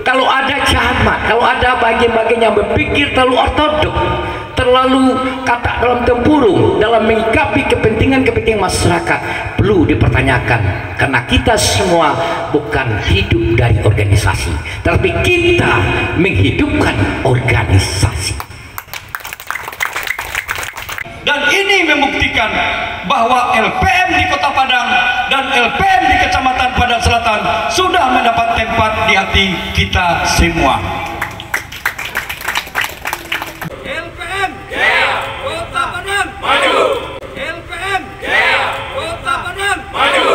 Kalau ada camat, kalau ada bagian-bagian yang berpikir terlalu ortodok, terlalu kata dalam tempurung dalam menyikapi kepentingan-kepentingan masyarakat, perlu dipertanyakan. Karena kita semua bukan hidup dari organisasi, tapi kita menghidupkan organisasi. Dan ini membuktikan bahwa LPM di Kota Padang dan LPM di Kecamatan Padang Selatan sudah mendapat tempat di hati kita semua. LPM Jaya Kota Padang maju. LPM Jaya Kota Padang maju.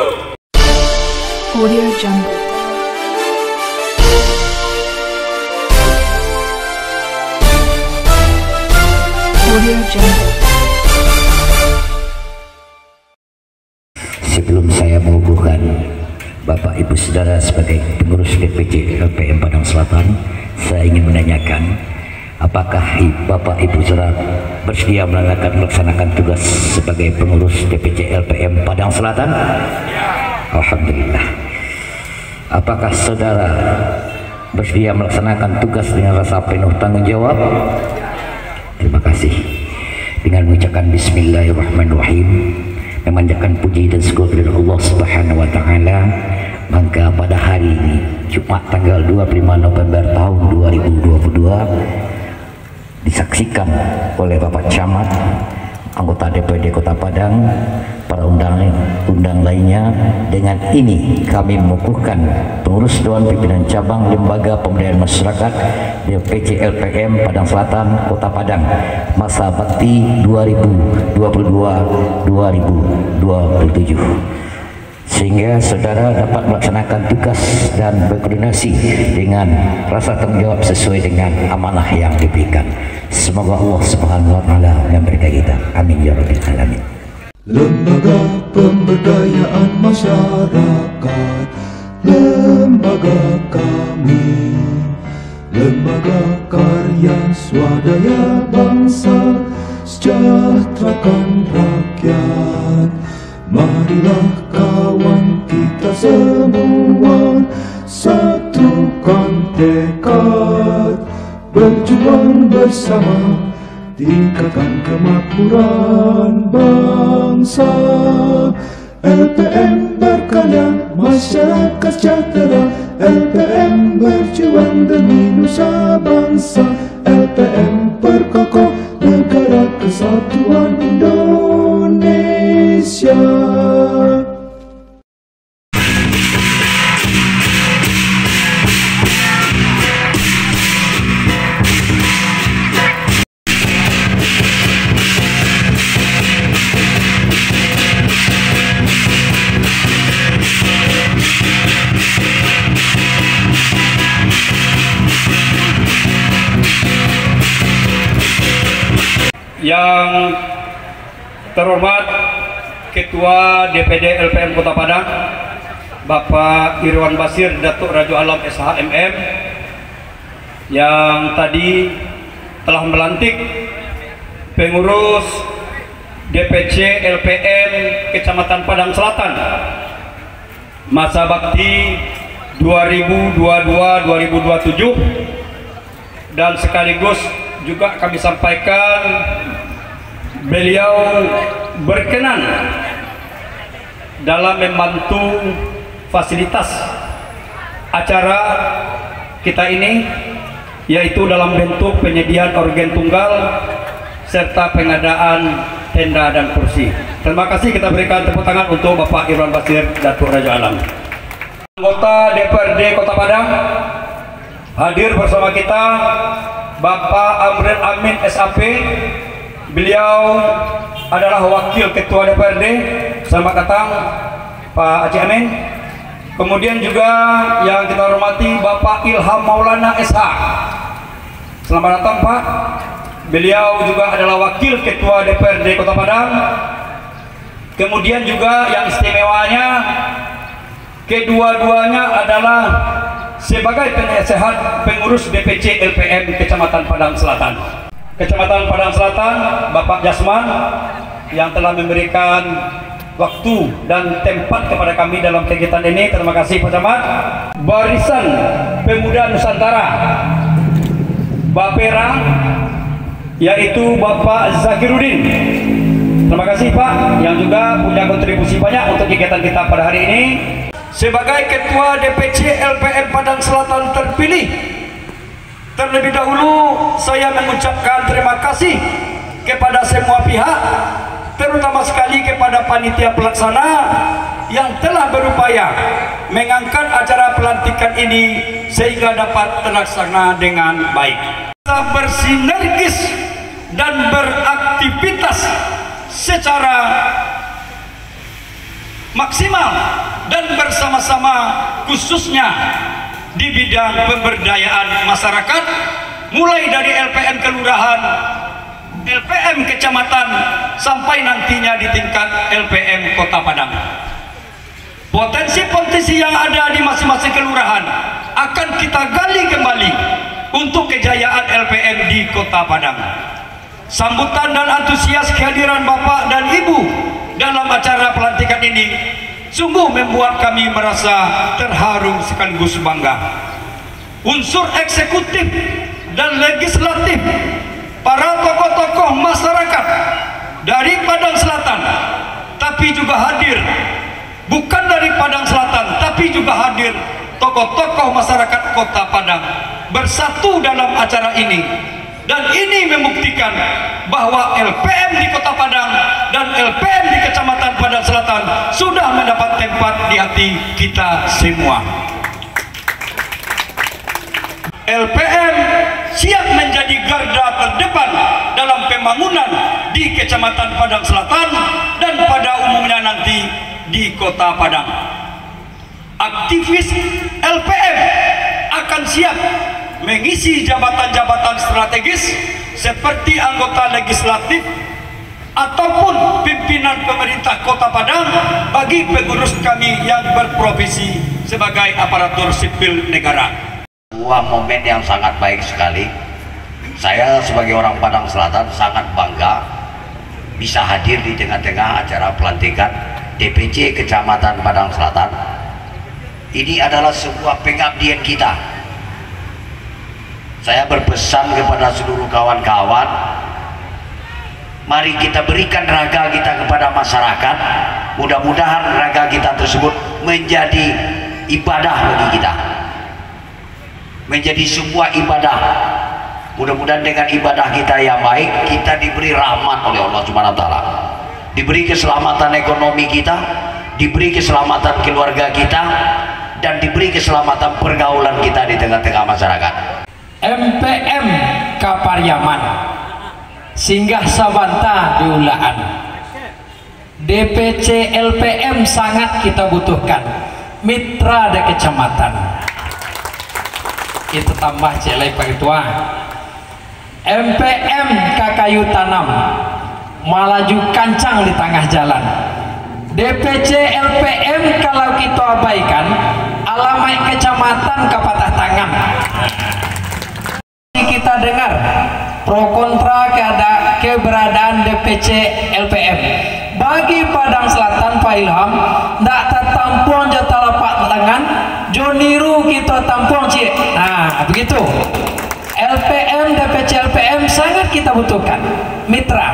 Audio Jungle. Audio Jungle. Sebelum saya mengukuhkan Bapak Ibu Saudara sebagai pengurus DPC LPM Padang Selatan, saya ingin menanyakan, apakah Bapak Ibu Saudara bersedia melaksanakan tugas sebagai pengurus DPC LPM Padang Selatan? Alhamdulillah. Apakah saudara bersedia melaksanakan tugas dengan rasa penuh tanggung jawab? Terima kasih. Dengan mengucapkan Bismillahirrahmanirrahim, memanjatkan puji dan syukur kepada Allah Subhanahu wa taala, maka pada hari ini Jumat tanggal 25 November tahun 2022 disaksikan oleh Bapak Camat, anggota DPD Kota Padang, para undang lainnya. Dengan ini kami mengukuhkan pengurus Dewan Pimpinan Cabang Lembaga Pemberdayaan Masyarakat DPC LPM Padang Selatan Kota Padang masa bakti 2022-2027, sehingga saudara dapat melaksanakan tugas dan berkoordinasi dengan rasa tanggung jawab sesuai dengan amanah yang diberikan. Semoga Allah Subhanahu wa taala memberkahi kita. Amin ya rabbal alamin. Lembaga Pemberdayaan Masyarakat, lembaga kami, lembaga karya swadaya bangsa, sejahterakan rakyat. Marilah kawan kita semua satukan tekad, berjuang bersama tingkatkan kemakmuran bangsa. LPM berkarya, masyarakat sejahtera. LPM berjuang demi nusa bangsa. LPM perkokoh negara kesatuan Indonesia. Yang terhormat Ketua DPD LPM Kota Padang, Bapak Irwan Basir Datuk Rajo Alam SHMM, yang tadi telah melantik pengurus DPC LPM Kecamatan Padang Selatan masa bakti 2022-2027, dan sekaligus juga kami sampaikan beliau berkenan dalam membantu fasilitas acara kita ini, yaitu dalam bentuk penyediaan organ tunggal serta pengadaan tenda dan kursi. Terima kasih, kita berikan tepuk tangan untuk Bapak Irwan Basir Datuk Raja Alam. Anggota DPRD Kota Padang hadir bersama kita Bapak Amril Amin SAP, beliau adalah wakil ketua DPRD. Selamat datang Pak Aceh Amin. Kemudian juga yang kita hormati Bapak Ilham Maulana SH, selamat datang Pak. Beliau juga adalah wakil ketua DPRD Kota Padang. Kemudian juga yang istimewanya, kedua-duanya adalah sebagai penasehat pengurus DPC LPM Kecamatan Padang Selatan. Kecamatan Padang Selatan, Bapak Jasman yang telah memberikan waktu dan tempat kepada kami dalam kegiatan ini. Terima kasih Pak Camat. Barisan Pemuda Nusantara Bapera, yaitu Bapak Zakirudin. Terima kasih Pak, yang juga punya kontribusi banyak untuk kegiatan kita pada hari ini. Sebagai Ketua DPC LPM Padang Selatan terpilih, terlebih dahulu saya mengucapkan terima kasih kepada semua pihak, terutama sekali kepada panitia pelaksana yang telah berupaya mengangkat acara pelantikan ini sehingga dapat terlaksana dengan baik. Kita bersinergis dan beraktivitas secara maksimal dan bersama-sama, khususnya di bidang pemberdayaan masyarakat, mulai dari LPM kelurahan, LPM kecamatan, sampai nantinya di tingkat LPM Kota Padang. Potensi-potensi yang ada di masing-masing kelurahan akan kita gali kembali untuk kejayaan LPM di Kota Padang. Sambutan dan antusias kehadiran Bapak dan Ibu dalam acara pelantikan ini sungguh membuat kami merasa terharu sekaligus bangga. Unsur eksekutif dan legislatif, para tokoh-tokoh masyarakat dari Padang Selatan, tapi juga hadir, bukan dari Padang Selatan, tapi juga hadir tokoh-tokoh masyarakat Kota Padang bersatu dalam acara ini. Dan ini membuktikan bahwa LPM di Kota Padang dan LPM di Kecamatan Padang Selatan sudah mendapat tempat di hati kita semua. LPM siap menjadi garda terdepan dalam pembangunan di Kecamatan Padang Selatan dan pada umumnya nanti di Kota Padang. Aktivis LPM akan siap mengisi jabatan-jabatan strategis seperti anggota legislatif ataupun pimpinan pemerintah Kota Padang bagi pengurus kami yang berprofesi sebagai aparatur sipil negara. Sebuah momen yang sangat baik sekali. Saya sebagai orang Padang Selatan sangat bangga bisa hadir di tengah-tengah acara pelantikan DPC Kecamatan Padang Selatan. Ini adalah sebuah pengabdian kita. Saya berpesan kepada seluruh kawan-kawan, mari kita berikan raga kita kepada masyarakat. Mudah-mudahan raga kita tersebut menjadi ibadah bagi kita, menjadi sebuah ibadah. Mudah-mudahan dengan ibadah kita yang baik, kita diberi rahmat oleh Allah Subhanahu wa Ta'ala, diberi keselamatan ekonomi kita, diberi keselamatan keluarga kita, dan diberi keselamatan pergaulan kita di tengah-tengah masyarakat. MPM Kapariaman singgah Sabanta diulaan. DPC LPM sangat kita butuhkan, mitra de kecamatan itu tambah celai pagi tua. MPM Kakayu Tanam melaju kancang di tengah jalan. DPC LPM kalau kita abaikan, alamat kecamatan kapatah tangan. Kita dengar pro kontra keberadaan DPC LPM bagi Padang Selatan. Pak Ilham ndak tertampung jatah lapak tangan joniru kita tampung cik. Nah begitu, LPM DPC LPM sangat kita butuhkan mitra.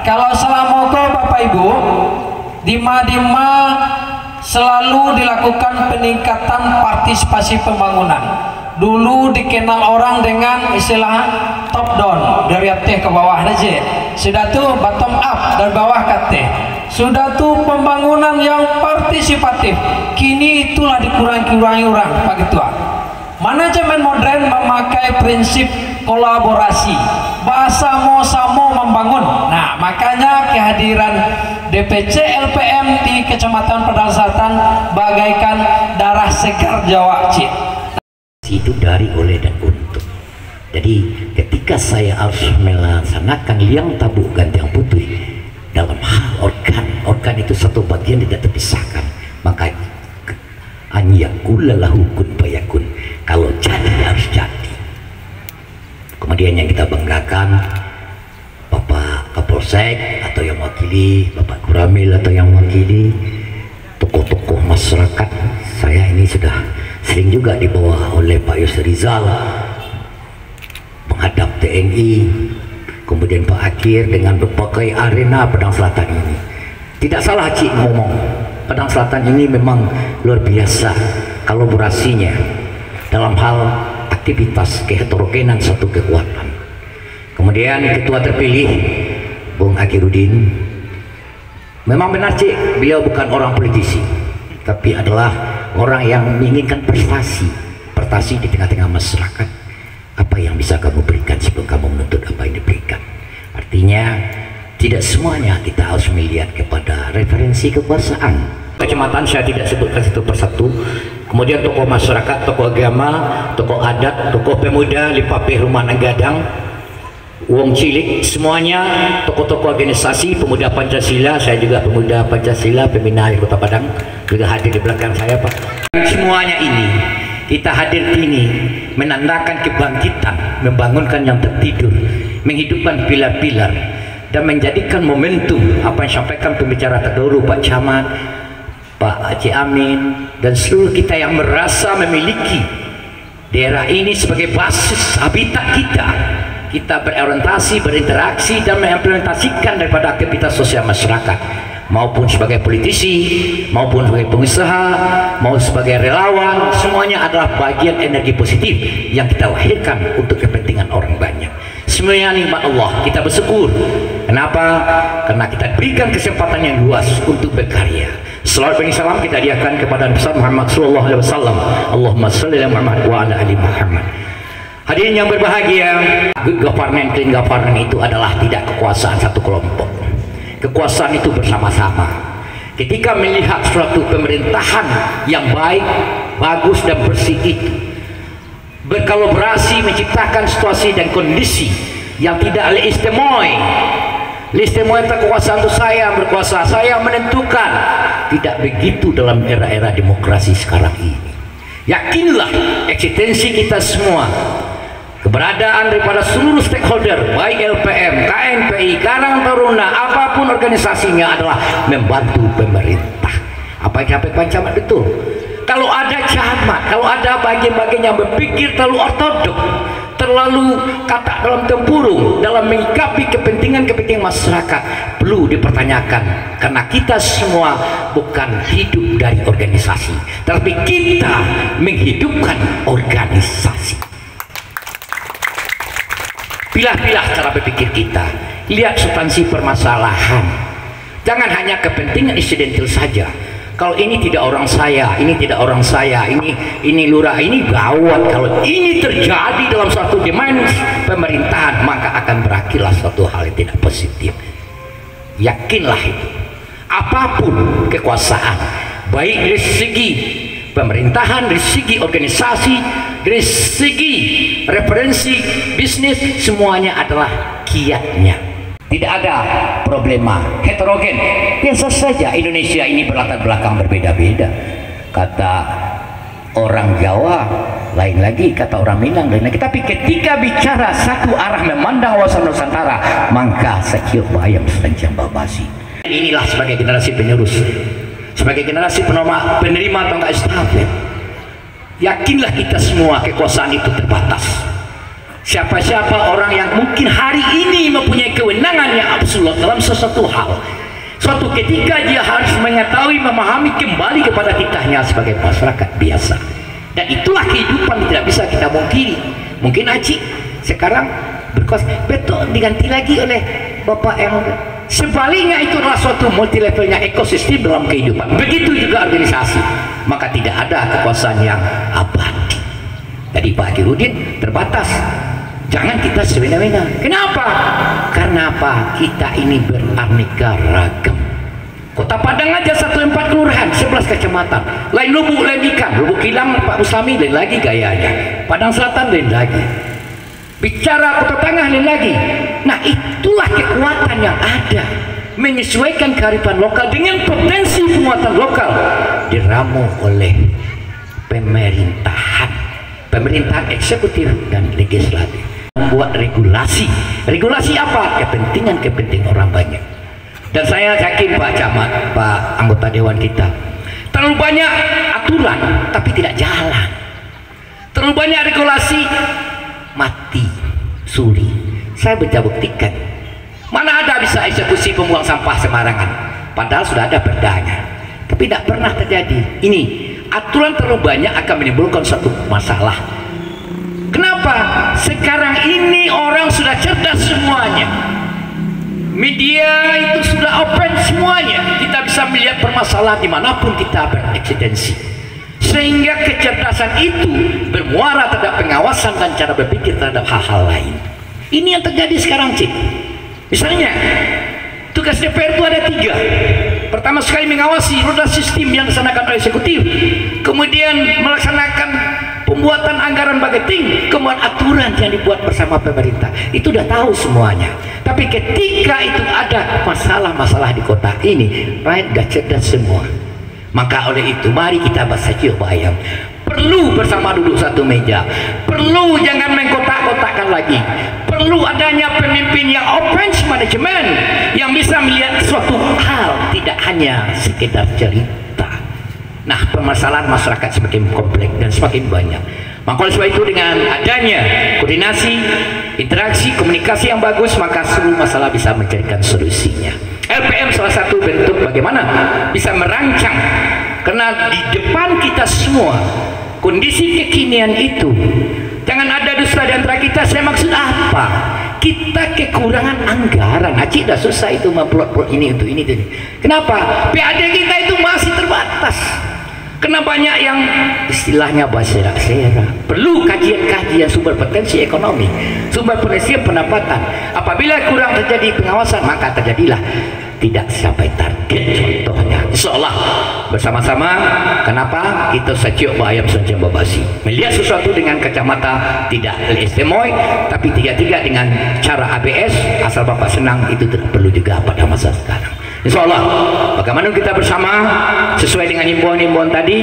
Kalau selama kau Bapak Ibu dima-dima selalu dilakukan peningkatan partisipasi pembangunan. Dulu dikenal orang dengan istilah top down, dari atas ke bawah aja. Sudah tuh bottom up, dari bawah ke atas. Sudah tuh pembangunan yang partisipatif. Kini itulah dikurangi orang Pak Ketua. Manajemen modern memakai prinsip kolaborasi, bahasa mau-samo membangun. Nah makanya kehadiran DPC LPM di Kecamatan Padang Selatan bagaikan darah segar Jawa Cik. Itu dari, oleh, dan untuk. Jadi ketika saya harus melaksanakan liang tabuk gantiang putih dalam hal organ itu satu bagian tidak terpisahkan, maka anyakulalahu kun fayakun, kalau jadi harus jadi. Kemudian yang kita banggakan Bapak Kapolres Kapolsek atau yang mewakili Bapak Kuramil atau yang mewakili tokoh-tokoh masyarakat. Saya ini sudah sering juga dibawa oleh Pak Yusri Rizal menghadap TNI, kemudian Pak Akir dengan berbagai arena Padang Selatan ini. Tidak salah Cik ngomong, Padang Selatan ini memang luar biasa kolaborasinya dalam hal aktivitas keheterogenan satu kekuatan. Kemudian ketua terpilih Bung Akirudin, memang benar Cik, beliau bukan orang politisi, tapi adalah orang yang menginginkan prestasi di tengah-tengah masyarakat. Apa yang bisa kamu berikan sebelum kamu menuntut apa yang diberikan. Artinya tidak semuanya kita harus melihat kepada referensi kekuasaan. Kecamatan saya tidak sebutkan satu persatu. Kemudian tokoh masyarakat, tokoh agama, tokoh adat, tokoh pemuda, Lipapeh Rumah Nanggadang, Wong Cilik, semuanya tokoh-tokoh organisasi pemuda Pancasila. Saya juga pemuda Pancasila, pembina di Kota Padang, juga hadir di belakang saya Pak. Semuanya ini kita hadir ini menandakan kebangkitan, membangunkan yang tertidur, menghidupkan pilar-pilar, dan menjadikan momentum apa yang disampaikan pembicara terdahulu Pak Camat, Pak Haji Amin, dan seluruh kita yang merasa memiliki daerah ini sebagai basis habitat kita. Kita berorientasi, berinteraksi, dan mengimplementasikan daripada aktivitas sosial masyarakat, maupun sebagai politisi, maupun sebagai pengusaha, maupun sebagai relawan. Semuanya adalah bagian energi positif yang kita lahirkan untuk kepentingan orang banyak. Semuanya nikmat Allah, kita bersyukur. Kenapa? Karena kita berikan kesempatan yang luas untuk berkarya. Salawat dan salam kita hadiahkan kepada Nabi Muhammad SAW. Allahumma shalli ala Muhammad wa ala ali Muhammad. Hadirin yang berbahagia, good governance, clean governance itu adalah tidak kekuasaan satu kelompok. Kekuasaan itu bersama-sama. Ketika melihat suatu pemerintahan yang baik, bagus dan bersih itu berkolaborasi menciptakan situasi dan kondisi yang tidak leistemoi. Leistemoi kekuasaan itu saya berkuasa, saya menentukan. Tidak begitu dalam era-era demokrasi sekarang ini. Yakinlah eksistensi kita semua, keberadaan daripada seluruh stakeholder, baik LPM, KNPI, Karang Taruna, apapun organisasinya adalah membantu pemerintah. Apa yang sampai Pak Camat betul. Kalau ada camat, kalau ada bagian-bagian yang berpikir terlalu ortodok, terlalu kata dalam tempurung dalam menyikapi kepentingan masyarakat, perlu dipertanyakan. Karena kita semua bukan hidup dari organisasi, tapi kita menghidupkan organisasi. Pilah-pilah cara berpikir kita, lihat substansi permasalahan, jangan hanya kepentingan insidental saja. Kalau ini tidak orang saya, ini tidak orang saya, ini lurah, ini gawat. Kalau ini terjadi dalam suatu demand pemerintahan, maka akan berakhirlah suatu hal yang tidak positif. Yakinlah itu. Apapun kekuasaan, baik dari segi pemerintahan, dari segi organisasi, dari segi referensi bisnis, semuanya adalah kiatnya. Tidak ada problema heterogen. Biasa saja Indonesia ini berlatar belakang berbeda-beda. Kata orang Jawa lain lagi, kata orang Minang lain lagi. Tapi ketika bicara satu arah memandang wawasan Nusantara, maka sekian bayam setanjang babasi. Inilah sebagai generasi penerus, sebagai generasi penerima tonggak estafet. Yakinlah kita semua kekuasaan itu terbatas. Siapa-siapa orang yang mungkin hari ini mempunyai kewenangan yang absolut dalam sesuatu hal, suatu ketika dia harus mengetahui, memahami kembali kepada titahnya sebagai masyarakat biasa. Dan itulah kehidupan tidak bisa kita mungkiri. Mungkin Haji sekarang berkuasa, betul diganti lagi oleh Bapak yang sebaliknya. Itu adalah suatu multi levelnya ekosistem dalam kehidupan. Begitu juga organisasi. Maka tidak ada kekuasaan yang abadi. Jadi Pak Akirudin terbatas. Jangan kita semena-mena. Kenapa? Karena apa? Kita ini beraneka ragam. Kota Padang aja 14 kelurahan, 11 kecamatan. Lain Lubuk, lain Ikan. Lubuk Kilang, Pak Muslami, lain lagi gayanya. Padang Selatan, lain lagi. Bicara Kota Tengah, lain lagi. Nah, itulah kekuatan yang ada. Menyesuaikan kearifan lokal dengan potensi penguatan lokal. Diramu oleh pemerintahan eksekutif dan legislatif. membuat regulasi. Regulasi apa? Kepentingan orang banyak. Dan saya yakin Pak Camat, Pak anggota dewan kita, terlalu banyak aturan tapi tidak jalan. Terlalu banyak regulasi, mati, suri. Saya bisa buktikan. Mana ada bisa eksekusi pembuang sampah sembarangan, padahal sudah ada perdanya, tapi tidak pernah terjadi. Ini aturan terlalu banyak akan menimbulkan suatu masalah. Kenapa? Sekarang ini orang sudah cerdas semuanya. Media itu sudah open semuanya. Kita bisa melihat permasalahan dimanapun kita bereksistensi. Sehingga kecerdasan itu bermuara terhadap pengawasan dan cara berpikir terhadap hal-hal lain. Ini yang terjadi sekarang, Cik. Misalnya, tugas DPR itu ada 3. Pertama sekali mengawasi roda sistem yang dilaksanakan oleh eksekutif, kemudian melaksanakan pembuatan anggaran budgeting, kemudian aturan yang dibuat bersama pemerintah. Itu udah tahu semuanya. Tapi ketika itu ada masalah-masalah di kota ini, rakyat gak cerdas semua. Maka oleh itu mari kita bahas saja bayang. Perlu bersama duduk satu meja. Perlu jangan mengkotak-kotakkan lagi. Perlu adanya pemimpin yang open manajemen, yang bisa melihat suatu hal tidak hanya sekedar cerita. Nah, permasalahan masyarakat semakin kompleks dan semakin banyak. Maka oleh sebab itu dengan adanya koordinasi, interaksi, komunikasi yang bagus, maka seluruh masalah bisa mencarikan solusinya. LPM salah satu bentuk bagaimana bisa merancang, karena di depan kita semua kondisi kekinian itu. Jangan ada dusta di antara kita. Saya maksud apa? Kita kekurangan anggaran. Acik dah susah itu memplot-plot ini untuk ini. Kenapa? PAD kita itu masih terbatas. Kena banyak yang istilahnya berserak-serak. Perlu kajian-kajian sumber potensi ekonomi, sumber potensi pendapatan. Apabila kurang terjadi pengawasan, maka terjadilah tidak sampai target. Contohnya, insyaallah bersama-sama. Kenapa kita saciok bayam saja babasi, melihat sesuatu dengan kacamata tidak istimewa, tapi tiga-tiga dengan cara ABS. Asal bapak senang, itu tidak perlu juga pada masa sekarang. Insyaallah, bagaimana kita bersama sesuai dengan himbauan-himbauan tadi,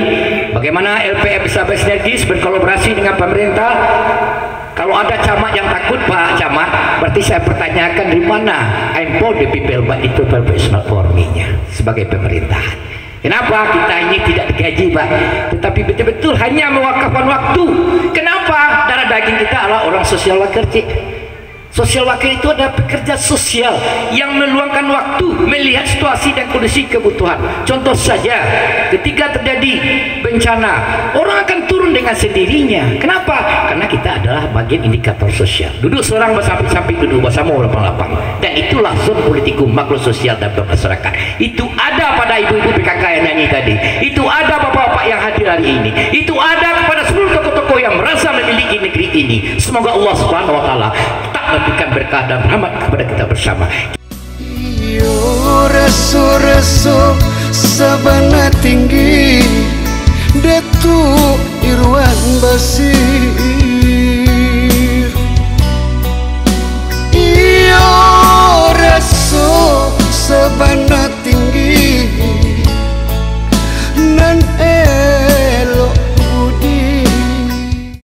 bagaimana LPM bisa bersinergis berkolaborasi dengan pemerintah. Kalau ada camat yang takut, Pak Camat, berarti saya pertanyakan dari mana import the people but itu professional formingnya sebagai pemerintahan. Kenapa kita ini tidak digaji, Pak, tetapi betul-betul hanya mewakafkan waktu? Kenapa? Darah daging kita adalah orang sosial worker, Cik. Sosial wakil itu adalah pekerja sosial yang meluangkan waktu melihat situasi dan kondisi kebutuhan. Contoh saja, ketika terjadi bencana, orang akan turun dengan sendirinya. Kenapa? Karena kita adalah bagian indikator sosial. Duduk seorang bersamping-samping, duduk bersama lapang-lapang. Dan itulah zon politikum makro sosial dan bermasyarakat. Itu ada pada ibu-ibu PKK yang nyanyi tadi. Itu ada bapak-bapak yang hadir hari ini. Itu ada kepada seluruh tokoh-tokoh yang merasa memiliki negeri ini. Semoga Allah Subhanahu wa Ta'ala tak memberikan berkah dan rahmat kepada kita bersama. Yo reso-reso sabana tinggi, Datuk Irwan Basir.